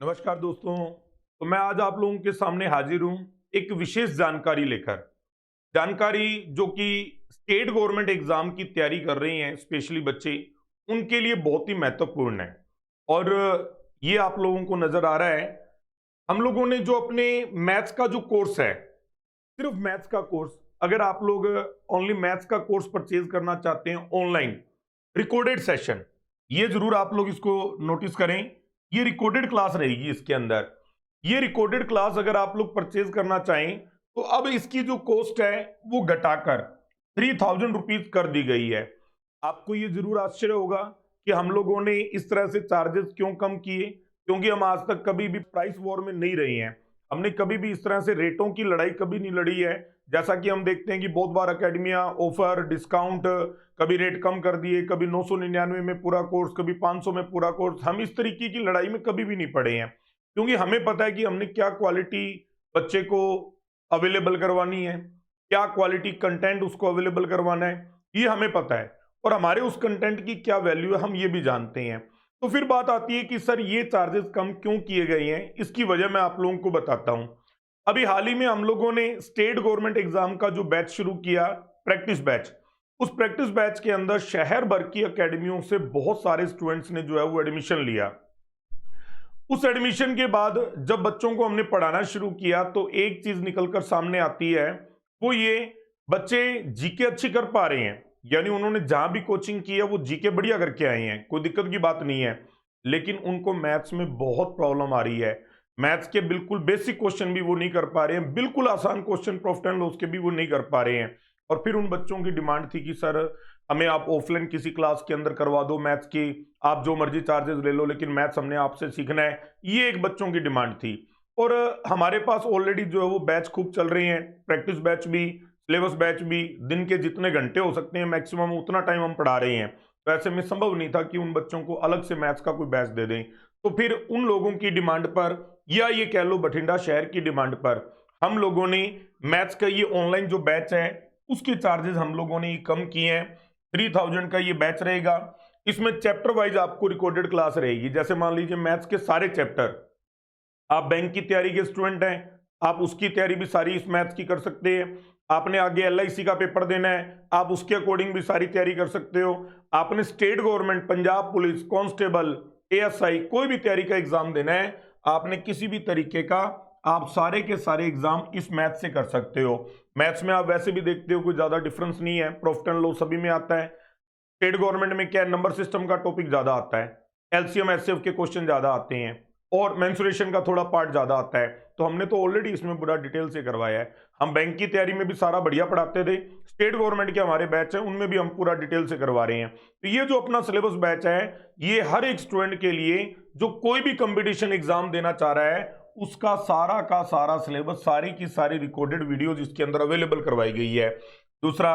नमस्कार दोस्तों। तो मैं आज आप लोगों के सामने हाजिर हूं एक विशेष जानकारी लेकर। जानकारी जो कि स्टेट गवर्नमेंट एग्जाम की तैयारी कर रही हैं स्पेशली बच्चे, उनके लिए बहुत ही महत्वपूर्ण है। और ये आप लोगों को नजर आ रहा है, हम लोगों ने जो अपने मैथ्स का जो कोर्स है, सिर्फ मैथ्स का कोर्स, अगर आप लोग ओनली मैथ्स का कोर्स परचेज करना चाहते हैं ऑनलाइन रिकॉर्डेड सेशन, ये जरूर आप लोग इसको नोटिस करें। ये रिकॉर्डेड क्लास रहेगी इसके अंदर। ये रिकॉर्डेड क्लास अगर आप लोग परचेज करना चाहें तो अब इसकी जो कॉस्ट है वो घटाकर 3000 रुपीज कर दी गई है। आपको ये जरूर आश्चर्य होगा कि हम लोगों ने इस तरह से चार्जेस क्यों कम किए, क्योंकि हम आज तक कभी भी प्राइस वॉर में नहीं रहे हैं। हमने कभी भी इस तरह से रेटों की लड़ाई कभी नहीं लड़ी है। जैसा कि हम देखते हैं कि बहुत बार अकेडमियां ऑफर डिस्काउंट, कभी रेट कम कर दिए, कभी 999 में पूरा कोर्स, कभी 500 में पूरा कोर्स। हम इस तरीके की लड़ाई में कभी भी नहीं पड़े हैं, क्योंकि हमें पता है कि हमने क्या क्वालिटी बच्चे को अवेलेबल करवानी है, क्या क्वालिटी कंटेंट उसको अवेलेबल करवाना है, ये हमें पता है। और हमारे उस कंटेंट की क्या वैल्यू है हम ये भी जानते हैं। तो फिर बात आती है कि सर ये चार्जेस कम क्यों किए गए हैं, इसकी वजह मैं आप लोगों को बताता हूं। अभी हाल ही में हम लोगों ने स्टेट गवर्नमेंट एग्जाम का जो बैच शुरू किया, प्रैक्टिस बैच, उस प्रैक्टिस बैच के अंदर शहर भर की अकेडमियों से बहुत सारे स्टूडेंट्स ने जो है वो एडमिशन लिया। उस एडमिशन के बाद जब बच्चों को हमने पढ़ाना शुरू किया तो एक चीज निकलकर सामने आती है, वो ये, बच्चे जीके अच्छी कर पा रहे हैं, यानी उन्होंने जहां भी कोचिंग की है वो जीके बढ़िया करके आए हैं, कोई दिक्कत की बात नहीं है। लेकिन उनको मैथ्स में बहुत प्रॉब्लम आ रही है। मैथ्स के बिल्कुल बेसिक क्वेश्चन भी वो नहीं कर पा रहे हैं, बिल्कुल आसान क्वेश्चन प्रॉफिट एंड लॉस के भी वो नहीं कर पा रहे हैं। और फिर उन बच्चों की डिमांड थी कि सर हमें आप ऑफलाइन किसी क्लास के अंदर करवा दो मैथ्स की, आप जो मर्जी चार्जेस ले लो, लेकिन मैथ्स हमने आपसे सीखना है। ये एक बच्चों की डिमांड थी। और हमारे पास ऑलरेडी जो है वो बैच खूब चल रही हैं, प्रैक्टिस बैच भी, सिलेबस बैच भी। दिन के जितने घंटे हो सकते हैं मैक्सिमम उतना टाइम हम पढ़ा रहे हैं। तो ऐसे में संभव नहीं था कि उन बच्चों को अलग से मैथ्स का कोई बैच दे दें। तो फिर उन लोगों की डिमांड पर, या ये कह लो बठिंडा शहर की डिमांड पर, हम लोगों ने मैथ्स का ये ऑनलाइन जो बैच है उसके चार्जेस हम लोगों ने कम किए हैं। 3000 का ये बैच रहेगा। इसमें चैप्टर वाइज आपको रिकॉर्डेड क्लास रहेगी। जैसे मान लीजिए मैथ्स के सारे चैप्टर, आप बैंक की तैयारी के स्टूडेंट हैं, आप उसकी तैयारी भी सारी इस मैथ्स की कर सकते हैं। आपने आगे एलआईसी का पेपर देना है, आप उसके अकॉर्डिंग भी सारी तैयारी कर सकते हो। आपने state government, Punjab police, constable, ASI, कोई भी तैयारी का एग्जाम देना है, आपने किसी भी तरीके का, आप सारे के सारे एग्जाम इस मैथ से कर सकते हो। मैथ्स में आप वैसे भी देखते हो कोई ज्यादा डिफरेंस नहीं है, प्रॉफिट एंड लॉस सभी में आता है। स्टेट गवर्नमेंट में क्या है, नंबर सिस्टम का टॉपिक ज्यादा आता है, एलसीएम एचसीएफ के क्वेश्चन ज्यादा आते हैं, और मेंसुरेशन का थोड़ा पार्ट ज्यादा आता है। तो हमने तो ऑलरेडी इसमें पूरा डिटेल से करवाया है। हम बैंक की तैयारी में भी सारा बढ़िया पढ़ाते थे। स्टेट गवर्नमेंट के हमारे बैच है उनमें भी हम पूरा डिटेल से करवा रहे हैं। तो ये जो अपना सिलेबस बैच है, ये हर एक स्टूडेंट के लिए जो कोई भी कंपटीशन एग्जाम देना चाह रहा है, उसका सारा का सारा सिलेबस, सारी की सारी रिकॉर्डेड वीडियोज इसके अंदर अवेलेबल करवाई गई है। दूसरा,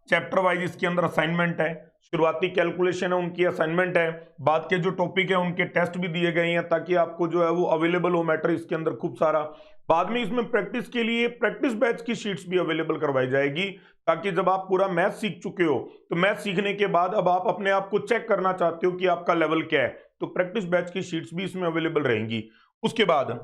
चैप्टर वाइज इसके अंदर असाइनमेंट है, शुरुआती कैलकुलेशन है उनकी असाइनमेंट है, बाद के जो टॉपिक है उनके टेस्ट भी दिए गए हैं, ताकि आपको जो है वो अवेलेबल हो मैटर इसके अंदर खूब सारा। बाद में इसमें प्रैक्टिस के लिए प्रैक्टिस बैच की शीट्स भी अवेलेबल करवाई जाएगी, ताकि जब आप पूरा मैथ सीख चुके हो तो मैथ सीखने के बाद अब आप अपने आप को चेक करना चाहते हो कि आपका लेवल क्या है, तो प्रैक्टिस बैच की शीट्स भी इसमें अवेलेबल रहेंगी। उसके बाद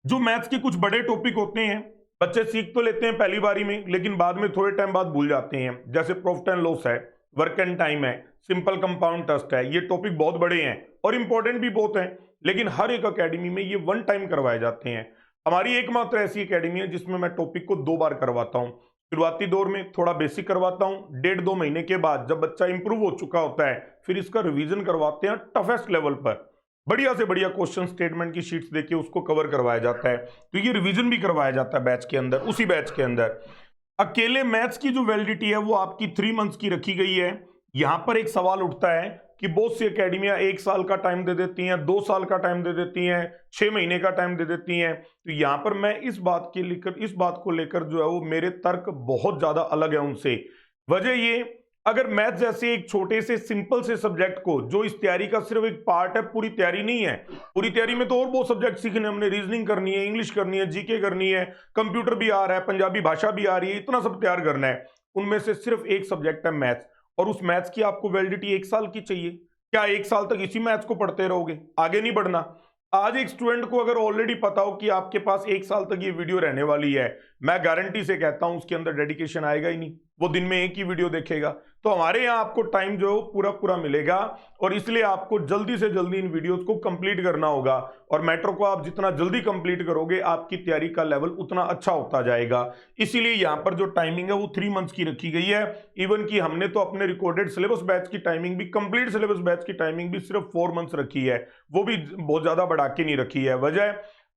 जो मैथ्स के कुछ बड़े टॉपिक होते हैं, बच्चे सीख तो लेते हैं पहली बारी में, लेकिन बाद में थोड़े टाइम बाद भूल जाते हैं। जैसे प्रॉफिट एंड लॉस है, वर्क एंड टाइम है, सिंपल कंपाउंड टेस्ट है। ये टॉपिक बहुत बड़े हैं और इंपॉर्टेंट भी बहुत हैं, लेकिन हर एक अकेडमी में ये वन टाइम करवाए जाते हैं। हमारी एकमात्र ऐसी अकेडमी है जिसमें मैं टॉपिक को 2 बार करवाता हूँ। शुरुआती दौर में थोड़ा बेसिक करवाता हूँ, 1.5-2 महीने के बाद जब बच्चा इंप्रूव हो चुका होता है फिर इसका रिवीजन करवाते हैं टफेस्ट लेवल पर। बढ़िया से बढ़िया क्वेश्चन स्टेटमेंट की शीट्स देके उसको कवर करवाया जाता है। तो ये रिवीजन भी करवाया जाता है बैच के अंदर, उसी बैच के अंदर। अकेले मैथ्स की जो वैलिडिटी है वो आपकी 3 मंथ्स की रखी गई है। यहां पर एक सवाल उठता है कि बहुत सी अकेडमियां 1 साल का टाइम दे देती हैं, 2 साल का टाइम दे देती हैं, 6 महीने का टाइम दे देती हैं। तो यहां पर मैं इस बात को लेकर जो है वो मेरे तर्क बहुत ज्यादा अलग है उनसे। वजह ये, अगर मैथ जैसे एक छोटे से सिंपल से सब्जेक्ट को, जो इस तैयारी का सिर्फ एक पार्ट है, पूरी तैयारी नहीं है, पूरी तैयारी में तो और बहुत सब्जेक्ट सीखने, हमने रीजनिंग करनी है, इंग्लिश करनी है, जीके करनी है, कंप्यूटर भी आ रहा है, पंजाबी भाषा भी आ रही है, इतना सब तैयार करना है। उनमें से सिर्फ एक सब्जेक्ट है मैथ्स, और उस मैथ्स की आपको वैलिडिटी 1 साल की चाहिए। क्या 1 साल तक इसी मैथ्स को पढ़ते रहोगे, आगे नहीं बढ़ना? आज एक स्टूडेंट को अगर ऑलरेडी पता हो कि आपके पास 1 साल तक ये वीडियो रहने वाली है, मैं गारंटी से कहता हूं उसके अंदर डेडिकेशन आएगा ही नहीं, वो दिन में एक ही वीडियो देखेगा। तो हमारे यहाँ आपको टाइम जो है पूरा पूरा मिलेगा और इसलिए आपको जल्दी से जल्दी इन वीडियोस को कंप्लीट करना होगा और मैटर को आप जितना जल्दी कंप्लीट करोगे आपकी तैयारी का लेवल उतना अच्छा होता जाएगा। इसीलिए यहाँ पर जो टाइमिंग है वो 3 मंथ्स की रखी गई है। इवन कि हमने तो अपने रिकॉर्डेड सिलेबस बैच की टाइमिंग भी, कंप्लीट सिलेबस बैच की टाइमिंग भी सिर्फ 4 मंथ्स रखी है, वो भी बहुत ज्यादा बढ़ा के नहीं रखी है। वजह,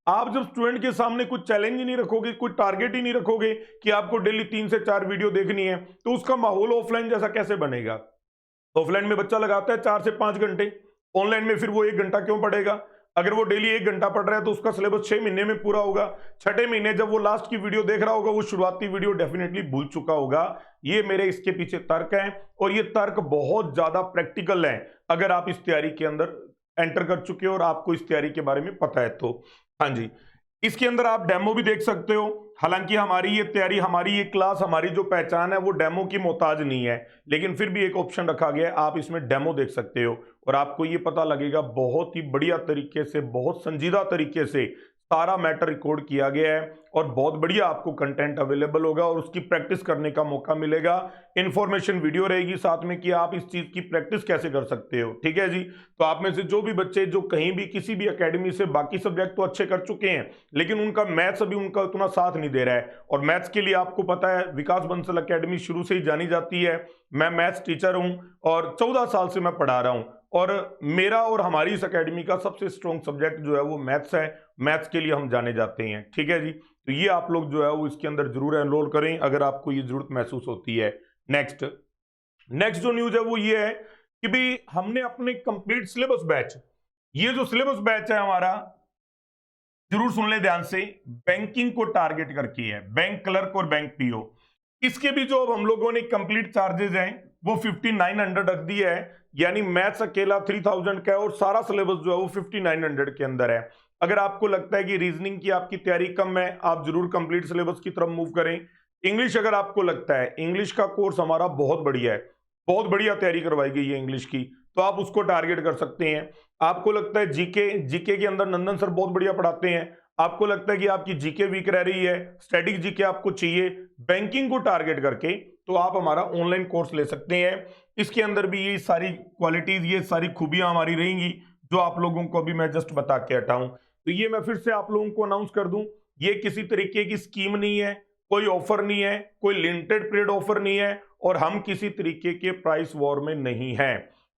आप जब स्टूडेंट के सामने कुछ चैलेंज ही नहीं रखोगे, कोई टारगेट ही नहीं रखोगे कि आपको डेली 3 से 4 वीडियो देखनी है, तो उसका माहौल ऑफलाइन जैसा कैसे बनेगा। ऑफलाइन में बच्चा लगाता है 4 से 5 घंटे, ऑनलाइन में फिर वो 1 घंटा क्यों पढ़ेगा। अगर वो डेली 1 घंटा पढ़ रहा है तो उसका सिलेबस 6 महीने में पूरा होगा। छठे महीने जब वो लास्ट की वीडियो देख रहा होगा वो शुरुआती वीडियो डेफिनेटली भूल चुका होगा। ये मेरे इसके पीछे तर्क है और ये तर्क बहुत ज्यादा प्रैक्टिकल है अगर आप इस तैयारी के अंदर एंटर कर चुके हो और आपको इस तैयारी के बारे में पता है तो। हाँ जी, इसके अंदर आप डेमो भी देख सकते हो। हालांकि हमारी ये तैयारी, हमारी ये क्लास, हमारी जो पहचान है वो डेमो की मोहताज नहीं है, लेकिन फिर भी एक ऑप्शन रखा गया है, आप इसमें डेमो देख सकते हो और आपको ये पता लगेगा बहुत ही बढ़िया तरीके से, बहुत संजीदा तरीके से सारा मैटर रिकॉर्ड किया गया है और बहुत बढ़िया आपको कंटेंट अवेलेबल होगा और उसकी प्रैक्टिस करने का मौका मिलेगा। इंफॉर्मेशन वीडियो रहेगी साथ में कि आप इस चीज की प्रैक्टिस कैसे कर सकते हो। ठीक है जी। तो आप में से जो भी बच्चे जो कहीं भी किसी भी एकेडमी से बाकी सब्जेक्ट तो अच्छे कर चुके हैं, लेकिन उनका मैथ्स अभी उनका उतना साथ नहीं दे रहा है, और मैथ्स के लिए आपको पता है विकास बंसल एकेडमी शुरू से ही जानी जाती है। मैं मैथ्स टीचर हूं और 14 साल से मैं पढ़ा रहा हूं और मेरा और हमारी इस एकेडमी का सबसे स्ट्रॉन्ग सब्जेक्ट जो है वो मैथ्स है। मैथ्स के लिए हम जाने जाते हैं। ठीक है जी। तो ये आप लोग जो है वो इसके अंदर जरूर एनरोल करें अगर आपको ये जरूरत महसूस होती है। नेक्स्ट नेक्स्ट जो न्यूज है वो ये है कि भाई हमने अपने कंप्लीट सिलेबस बैच, ये जो सिलेबस बैच है हमारा, जरूर सुन ले ध्यान से, बैंकिंग को टारगेट करके है, बैंक क्लर्क और बैंक पीओ। इसके भी जो अब हम लोगों ने कंप्लीट चार्जेस हैं वो 5900 रख दिया है, यानी मैथ्स अकेला 3000 का है और सारा सिलेबस जो है वो 5900 के अंदर है। अगर आपको लगता है कि रीजनिंग की आपकी तैयारी कम है, आप जरूर कंप्लीट सिलेबस की तरफ मूव करें। इंग्लिश अगर आपको लगता है, इंग्लिश का कोर्स हमारा बहुत बढ़िया है, बहुत बढ़िया तैयारी करवाई गई है इंग्लिश की, तो आप उसको टारगेट कर सकते हैं। आपको लगता है जीके, जीके के अंदर नंदन सर बहुत बढ़िया पढ़ाते हैं, आपको लगता है कि आपकी जीके वीक रह रही है, स्टैटिक जीके आपको चाहिए बैंकिंग को टारगेट करके, तो आप हमारा ऑनलाइन कोर्स ले सकते हैं। इसके अंदर भी ये सारी क्वालिटीज, ये सारी खूबियां हमारी रहेंगी जो आप लोगों को अभी मैं जस्ट बता के हटा हूं। तो ये मैं फिर से आप लोगों को अनाउंस कर दूं, ये किसी तरीके की स्कीम नहीं है, कोई ऑफर नहीं है, कोई लिमिटेड पीरियड ऑफर नहीं है और हम किसी तरीके के प्राइस वॉर में नहीं है।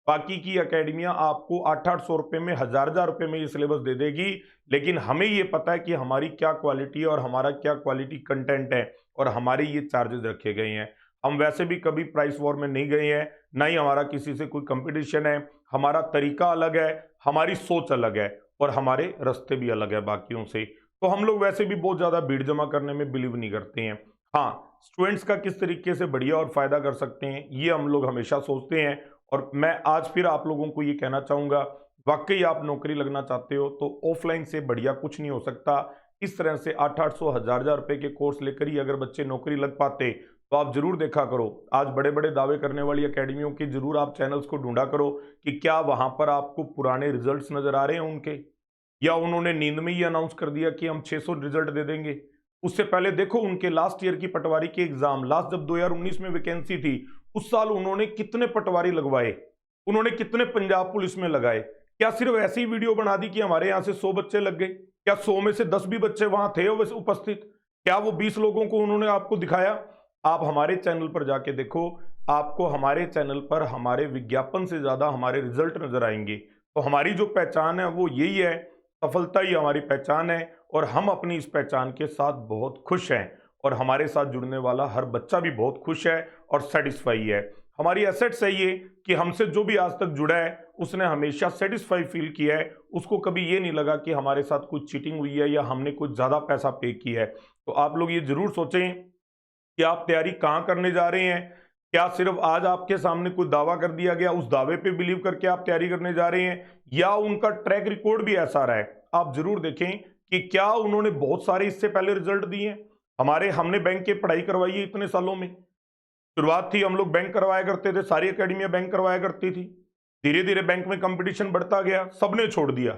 बाकी की अकेडमियां आपको 800-800 रुपए में, 1000-1000 रुपए में ये सिलेबस दे देगी, लेकिन हमें ये पता है कि हमारी क्या क्वालिटी है और हमारा क्या क्वालिटी कंटेंट है और हमारे ये चार्जेस रखे गए हैं। हम वैसे भी कभी प्राइस वॉर में नहीं गए हैं, ना ही हमारा किसी से कोई कंपटीशन है। हमारा तरीका अलग है, हमारी सोच अलग है और हमारे रास्ते भी अलग है बाकियों से। तो हम लोग वैसे भी बहुत ज्यादा भीड़ जमा करने में बिलीव नहीं करते हैं। हाँ, स्टूडेंट्स का किस तरीके से बढ़िया और फायदा कर सकते हैं ये हम लोग हमेशा सोचते हैं। और मैं आज फिर आप लोगों को ये कहना चाहूंगा, वाकई आप नौकरी लगना चाहते हो तो ऑफलाइन से बढ़िया कुछ नहीं हो सकता। इस तरह से 800-800, 1000-1000 रुपए के कोर्स लेकर ही अगर बच्चे नौकरी लग पाते तो आप जरूर देखा करो। आज बड़े बड़े दावे करने वाली एकेडमियों के जरूर आप चैनल्स को ढूंढा करो कि क्या वहां पर आपको पुराने रिजल्ट्स नजर आ रहे हैं उनके, या उन्होंने नींद में ही अनाउंस कर दिया कि हम 600 रिजल्ट दे देंगे। उससे पहले देखो उनके लास्ट ईयर की पटवारी के एग्जाम, लास्ट जब 2019 में वैकेंसी थी उस साल उन्होंने कितने पटवारी लगवाए, उन्होंने कितने पंजाब पुलिस में लगाए। क्या सिर्फ ऐसी ही वीडियो बना दी कि हमारे यहां से 100 बच्चे लग गए? क्या 100 में से 10 भी बच्चे वहां थे उपस्थित? क्या वो 20 लोगों को उन्होंने आपको दिखाया? आप हमारे चैनल पर जाके देखो, आपको हमारे चैनल पर हमारे विज्ञापन से ज्यादा हमारे रिजल्ट नजर आएंगे। तो हमारी जो पहचान है वो यही है, सफलता ही हमारी पहचान है और हम अपनी इस पहचान के साथ बहुत खुश हैं और हमारे साथ जुड़ने वाला हर बच्चा भी बहुत खुश है और सेटिस्फाई है। हमारी एसेट सही है कि हमसे जो भी आज तक जुड़ा है उसने हमेशा सेटिस्फाई फील किया है, उसको कभी ये नहीं लगा कि हमारे साथ कुछ चीटिंग हुई है या हमने कुछ ज़्यादा पैसा पे किया है। तो आप लोग ये जरूर सोचें कि आप तैयारी कहाँ करने जा रहे हैं। क्या सिर्फ आज आपके सामने कोई दावा कर दिया गया, उस दावे पे बिलीव करके आप तैयारी करने जा रहे हैं, या उनका ट्रैक रिकॉर्ड भी ऐसा रहा है? आप जरूर देखें कि क्या उन्होंने बहुत सारे इससे पहले रिजल्ट दिए हैं। हमने बैंक की पढ़ाई करवाई है इतने सालों में, शुरुआत थी हम लोग बैंक करवाया करते थे, सारी एकेडमियां बैंक करवाया करती थी, धीरे धीरे बैंक में कंपटीशन बढ़ता गया, सबने छोड़ दिया।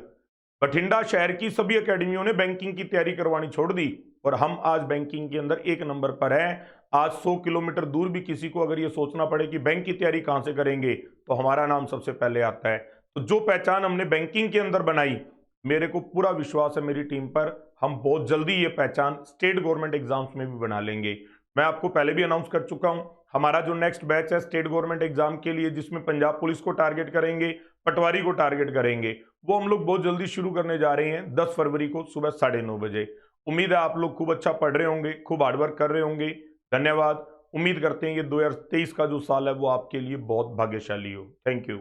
बठिंडा शहर की सभी एकेडमियों ने बैंकिंग की तैयारी करवानी छोड़ दी और हम आज बैंकिंग के अंदर एक नंबर पर हैं। आज 100 किलोमीटर दूर भी किसी को अगर ये सोचना पड़े कि बैंक की तैयारी कहां से करेंगे, तो हमारा नाम सबसे पहले आता है। तो जो पहचान हमने बैंकिंग के अंदर बनाई, मेरे को पूरा विश्वास है मेरी टीम पर, हम बहुत जल्दी ये पहचान स्टेट गवर्नमेंट एग्जाम्स में भी बना लेंगे। मैं आपको पहले भी अनाउंस कर चुका हूं, हमारा जो नेक्स्ट बैच है स्टेट गवर्नमेंट एग्जाम के लिए, जिसमें पंजाब पुलिस को टारगेट करेंगे, पटवारी को टारगेट करेंगे, वो हम लोग बहुत जल्दी शुरू करने जा रहे हैं 10 फरवरी को सुबह 9:30 बजे। उम्मीद है आप लोग खूब अच्छा पढ़ रहे होंगे, खूब हार्डवर्क कर रहे होंगे। धन्यवाद। उम्मीद करते हैं ये 2023 का जो साल है वो आपके लिए बहुत भाग्यशाली हो। Thank you.